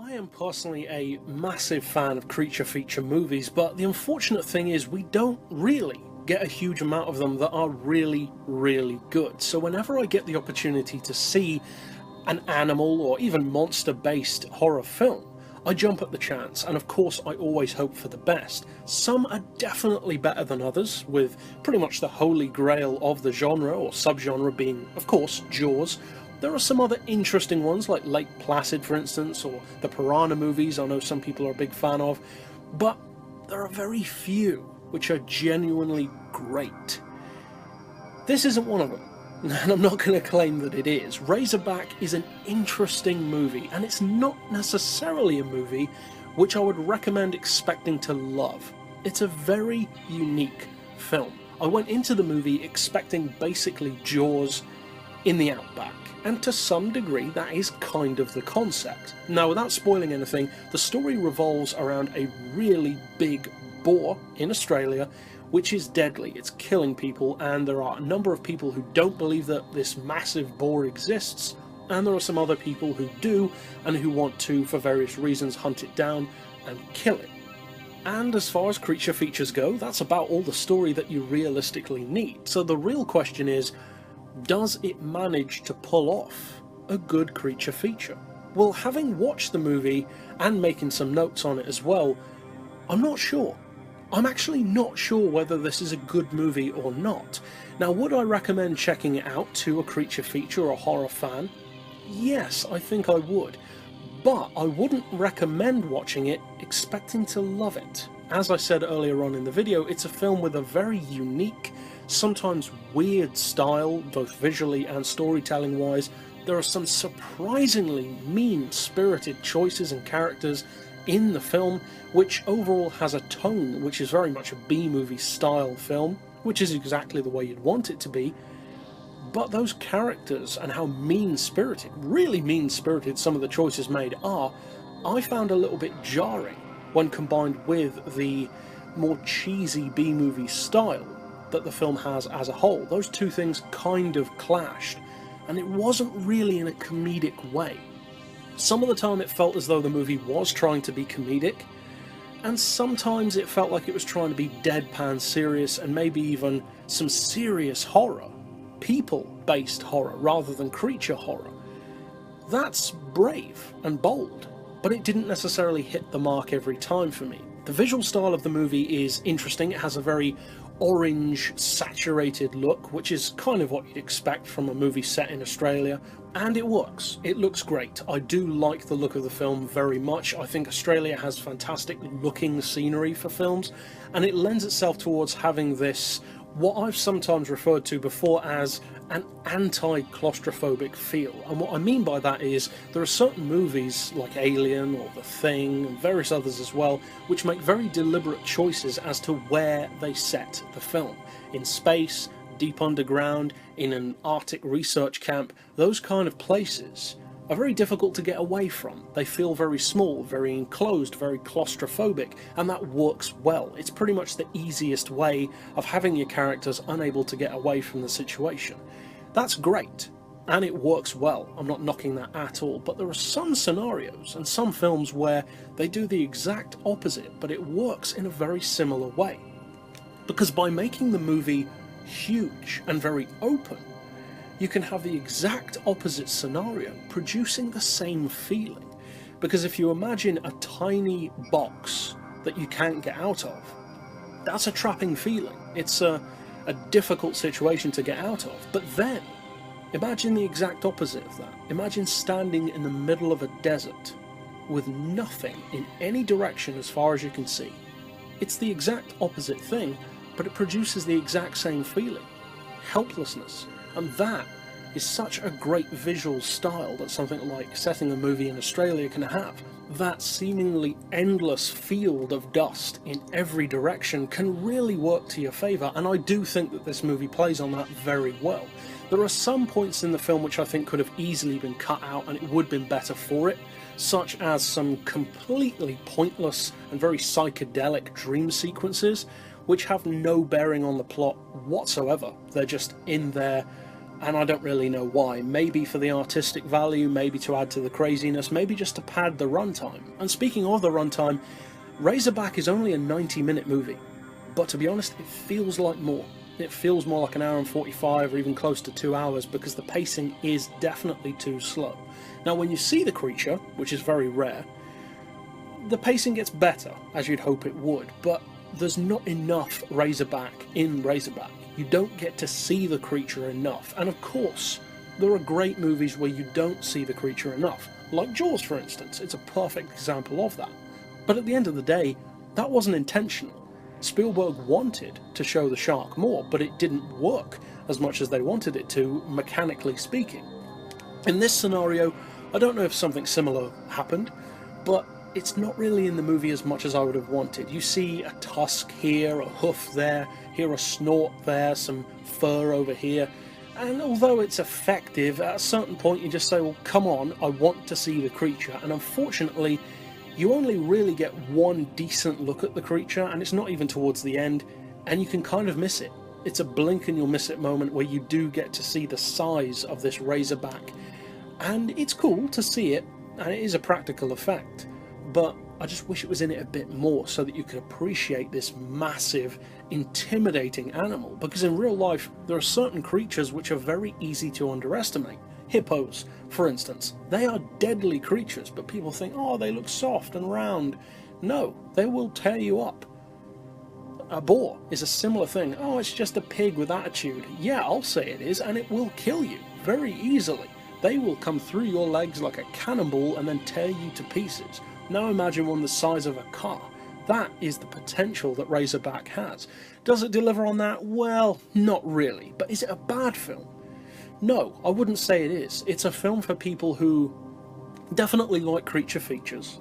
I am personally a massive fan of creature feature movies, but the unfortunate thing is we don't really get a huge amount of them that are really, really good. So whenever I get the opportunity to see an animal or even monster-based horror film, I jump at the chance, and of course I always hope for the best. Some are definitely better than others, with pretty much the holy grail of the genre or subgenre being, of course, Jaws. There are some other interesting ones, like Lake Placid, for instance, or the Piranha movies, I know some people are a big fan of, but there are very few which are genuinely great. This isn't one of them, and I'm not going to claim that it is. Razorback is an interesting movie, and it's not necessarily a movie which I would recommend expecting to love. It's a very unique film. I went into the movie expecting basically Jaws in the outback, and to some degree that is kind of the concept. Now, without spoiling anything, the story revolves around a really big boar in Australia which is deadly. It's killing people, and there are a number of people who don't believe that this massive boar exists, and there are some other people who do and who want to, for various reasons, hunt it down and kill it. And as far as creature features go, that's about all the story that you realistically need. So the real question is, does it manage to pull off a good creature feature? Well, having watched the movie and making some notes on it as well, I'm not sure. I'm actually not sure whether this is a good movie or not. Now, would I recommend checking it out to a creature feature or horror fan? Yes, I think I would. But I wouldn't recommend watching it expecting to love it. As I said earlier on in the video, it's a film with a very unique, sometimes weird style, both visually and storytelling wise. There are some surprisingly mean-spirited choices and characters in the film, which overall has a tone which is very much a B-movie style film, which is exactly the way you'd want it to be. But those characters and how mean-spirited, really mean-spirited some of the choices made are, I found a little bit jarring when combined with the more cheesy B-movie style that the film has as a whole. Those two things kind of clashed, and it wasn't really in a comedic way. Some of the time it felt as though the movie was trying to be comedic, and sometimes it felt like it was trying to be deadpan serious and maybe even some serious horror, people-based horror rather than creature horror. That's brave and bold, but it didn't necessarily hit the mark every time for me. The visual style of the movie is interesting. It has a very orange, saturated look, which is kind of what you'd expect from a movie set in Australia, and it works. It looks great. I do like the look of the film very much. I think Australia has fantastic looking scenery for films, and it lends itself towards having this, what I've sometimes referred to before as an anti-claustrophobic feel. And what I mean by that is there are certain movies like Alien or The Thing and various others as well which make very deliberate choices as to where they set the film. In space, deep underground, in an Arctic research camp, those kind of places are very difficult to get away from. They feel very small, very enclosed, very claustrophobic, and that works well. It's pretty much the easiest way of having your characters unable to get away from the situation. That's great, and it works well. I'm not knocking that at all, but there are some scenarios and some films where they do the exact opposite, but it works in a very similar way. Because by making the movie huge and very open, you can have the exact opposite scenario producing the same feeling. Because if you imagine a tiny box that you can't get out of, that's a trapping feeling. It's a difficult situation to get out of. But then, imagine the exact opposite of that. Imagine standing in the middle of a desert with nothing in any direction as far as you can see. It's the exact opposite thing, but it produces the exact same feeling. Helplessness. And that is such a great visual style that something like setting a movie in Australia can have. That seemingly endless field of dust in every direction can really work to your favour, and I do think that this movie plays on that very well. There are some points in the film which I think could have easily been cut out and it would have been better for it, such as some completely pointless and very psychedelic dream sequences which have no bearing on the plot whatsoever. They're just in there and I don't really know why. Maybe for the artistic value, maybe to add to the craziness, maybe just to pad the runtime. And speaking of the runtime, Razorback is only a 90-minute movie, but to be honest, it feels like more. It feels more like an hour and 45 or even close to 2 hours because the pacing is definitely too slow. Now when you see the creature, which is very rare, the pacing gets better, as you'd hope it would, but there's not enough Razorback in Razorback. You don't get to see the creature enough, and of course, there are great movies where you don't see the creature enough, like Jaws for instance. It's a perfect example of that. But at the end of the day, that wasn't intentional. Spielberg wanted to show the shark more, but it didn't work as much as they wanted it to, mechanically speaking. In this scenario, I don't know if something similar happened, but it's not really in the movie as much as I would have wanted. You see a tusk here, a hoof there, here a snort there, some fur over here, and although it's effective, at a certain point you just say, well, come on, I want to see the creature, and unfortunately, you only really get one decent look at the creature, and it's not even towards the end, and you can kind of miss it. It's a blink and you'll miss it moment where you do get to see the size of this Razorback, and it's cool to see it, and it is a practical effect, but I just wish it was in it a bit more so that you could appreciate this massive, intimidating animal, because in real life there are certain creatures which are very easy to underestimate. Hippos, for instance, they are deadly creatures, but people think, oh, they look soft and round. No, they will tear you up. A boar is a similar thing. Oh, it's just a pig with attitude. Yeah, I'll say it is, and it will kill you very easily. They will come through your legs like a cannonball and then tear you to pieces. Now imagine one the size of a car. That is the potential that Razorback has. Does it deliver on that? Well, not really. But is it a bad film? No, I wouldn't say it is. It's a film for people who definitely like creature features.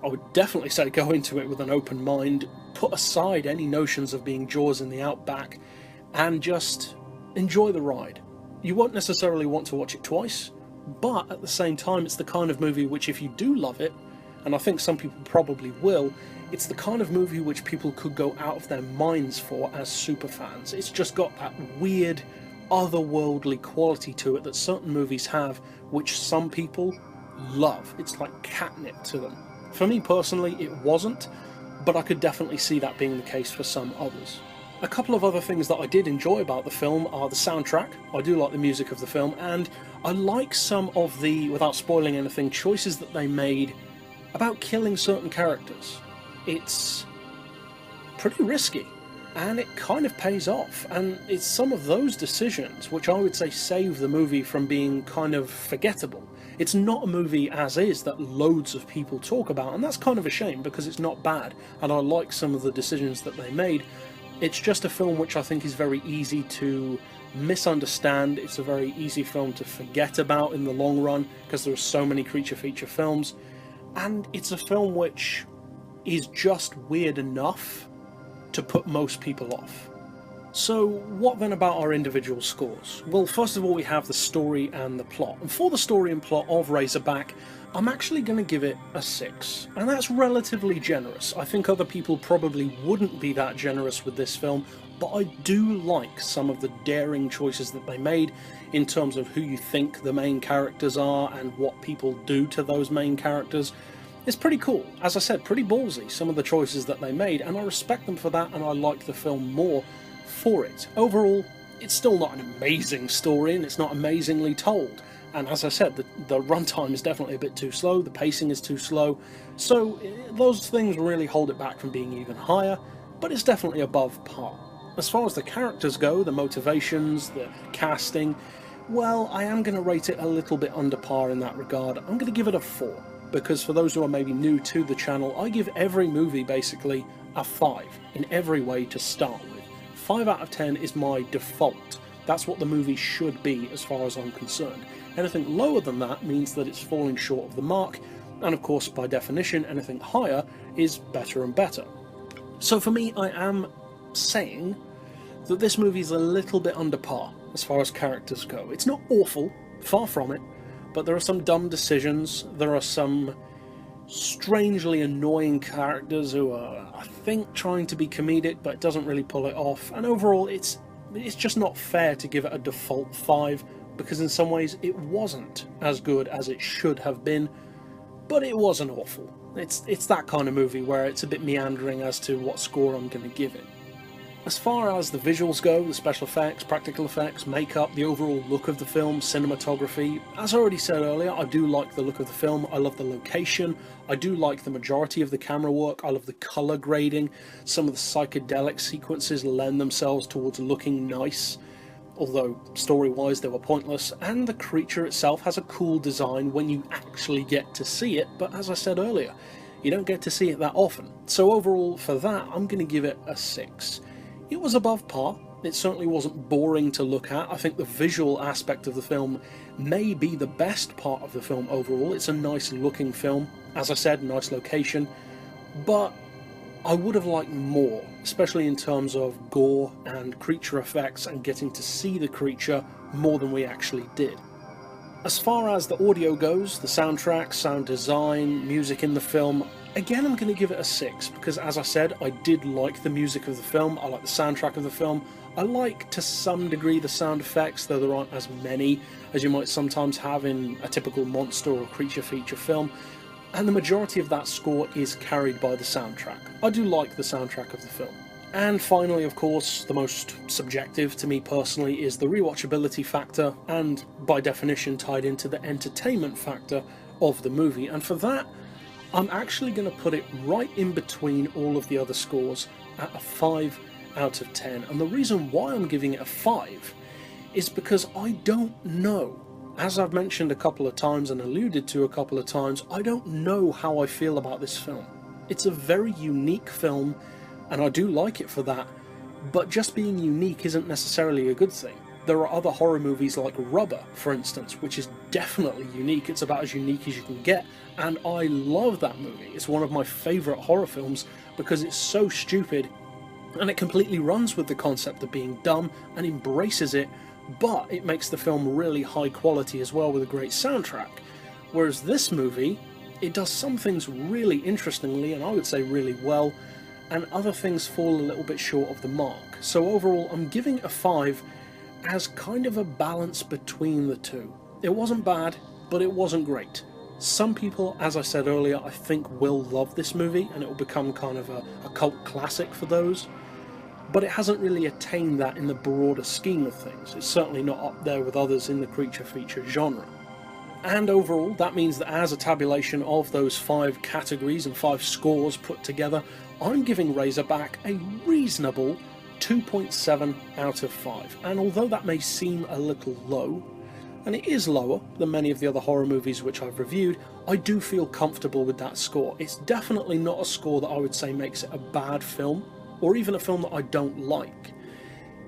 I would definitely say go into it with an open mind, put aside any notions of being Jaws in the outback, and just enjoy the ride. You won't necessarily want to watch it twice, but at the same time it's the kind of movie which, if you do love it, and I think some people probably will, it's the kind of movie which people could go out of their minds for as superfans. It's just got that weird, otherworldly quality to it that certain movies have, which some people love. It's like catnip to them. For me personally, it wasn't, but I could definitely see that being the case for some others. A couple of other things that I did enjoy about the film are the soundtrack. I do like the music of the film, and I like some of the, without spoiling anything, choices that they made about killing certain characters. It's pretty risky, and it kind of pays off, and it's some of those decisions which I would say save the movie from being kind of forgettable. It's not a movie as is that loads of people talk about, and that's kind of a shame because it's not bad, and I like some of the decisions that they made. It's just a film which I think is very easy to misunderstand. It's a very easy film to forget about in the long run because there are so many creature feature films, and it's a film which is just weird enough to put most people off. So what then about our individual scores? Well, first of all we have the story and the plot, and for the story and plot of Razorback, I'm actually going to give it a 6, and that's relatively generous. I think other people probably wouldn't be that generous with this film, but I do like some of the daring choices that they made in terms of who you think the main characters are and what people do to those main characters. It's pretty cool. As I said, pretty ballsy, some of the choices that they made, and I respect them for that, and I like the film more for it. Overall, it's still not an amazing story, and it's not amazingly told. And as I said, the runtime is definitely a bit too slow, the pacing is too slow, so those things really hold it back from being even higher, but it's definitely above par. As far as the characters go, the motivations, the casting, well, I am going to rate it a little bit under par in that regard. I'm going to give it a 4. Because for those who are maybe new to the channel, I give every movie basically a 5 in every way to start with. 5 out of 10 is my default. That's what the movie should be as far as I'm concerned. Anything lower than that means that it's falling short of the mark, and of course by definition anything higher is better and better. So for me, I am saying that this movie is a little bit under par as far as characters go. It's not awful, far from it, but there are some dumb decisions, there are some strangely annoying characters who are, I think, trying to be comedic, but it doesn't really pull it off, and overall it's just not fair to give it a default 5 because in some ways it wasn't as good as it should have been, but it wasn't awful. It's that kind of movie where it's a bit meandering as to what score I'm going to give it. As far as the visuals go, the special effects, practical effects, makeup, the overall look of the film, cinematography, as I already said earlier, I do like the look of the film, I love the location, I do like the majority of the camera work, I love the colour grading, some of the psychedelic sequences lend themselves towards looking nice, although story-wise they were pointless, and the creature itself has a cool design when you actually get to see it, but as I said earlier, you don't get to see it that often. So overall, for that, I'm going to give it a 6. It was above par. It certainly wasn't boring to look at. I think the visual aspect of the film may be the best part of the film overall. It's a nice looking film. As I said, nice location. But I would have liked more, especially in terms of gore and creature effects and getting to see the creature more than we actually did. As far as the audio goes, the soundtrack, sound design, music in the film, again I'm going to give it a 6, because as I said, I did like the music of the film, I like the soundtrack of the film, I like to some degree the sound effects, though there aren't as many as you might sometimes have in a typical monster or creature feature film, and the majority of that score is carried by the soundtrack. I do like the soundtrack of the film. And finally, of course, the most subjective to me personally is the rewatchability factor, and by definition tied into the entertainment factor of the movie. And for that, I'm actually going to put it right in between all of the other scores at a 5 out of 10. And the reason why I'm giving it a 5 is because I don't know. As I've mentioned a couple of times and alluded to a couple of times, I don't know how I feel about this film. It's a very unique film, and I do like it for that, but just being unique isn't necessarily a good thing. There are other horror movies like Rubber, for instance, which is definitely unique. It's about as unique as you can get, and I love that movie. It's one of my favourite horror films because it's so stupid, and it completely runs with the concept of being dumb and embraces it, but it makes the film really high quality as well with a great soundtrack. Whereas this movie, it does some things really interestingly, and I would say really well, and other things fall a little bit short of the mark. So overall, I'm giving it a 5 as kind of a balance between the two. It wasn't bad, but it wasn't great. Some people, as I said earlier, I think will love this movie, and it will become kind of a cult classic for those, but it hasn't really attained that in the broader scheme of things. It's certainly not up there with others in the creature feature genre. And overall, that means that as a tabulation of those 5 categories and 5 scores put together, I'm giving Razorback a reasonable 2.7 out of 5. And although that may seem a little low, and it is lower than many of the other horror movies which I've reviewed, I do feel comfortable with that score. It's definitely not a score that I would say makes it a bad film, or even a film that I don't like.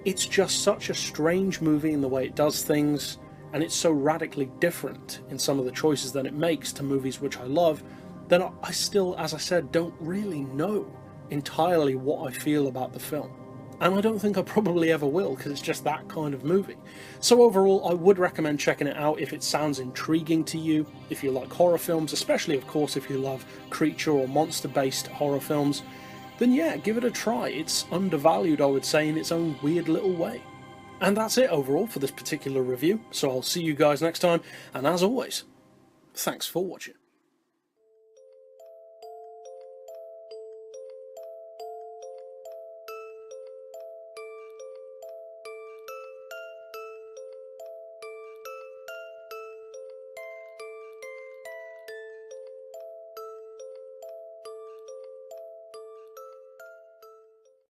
It's just such a strange movie in the way it does things, and it's so radically different in some of the choices that it makes to movies which I love, that I still, as I said, don't really know entirely what I feel about the film. And I don't think I probably ever will, because it's just that kind of movie. So overall, I would recommend checking it out if it sounds intriguing to you, if you like horror films, especially of course if you love creature or monster-based horror films, then yeah, give it a try. It's undervalued, I would say, in its own weird little way. And that's it overall for this particular review, so I'll see you guys next time, and as always, thanks for watching.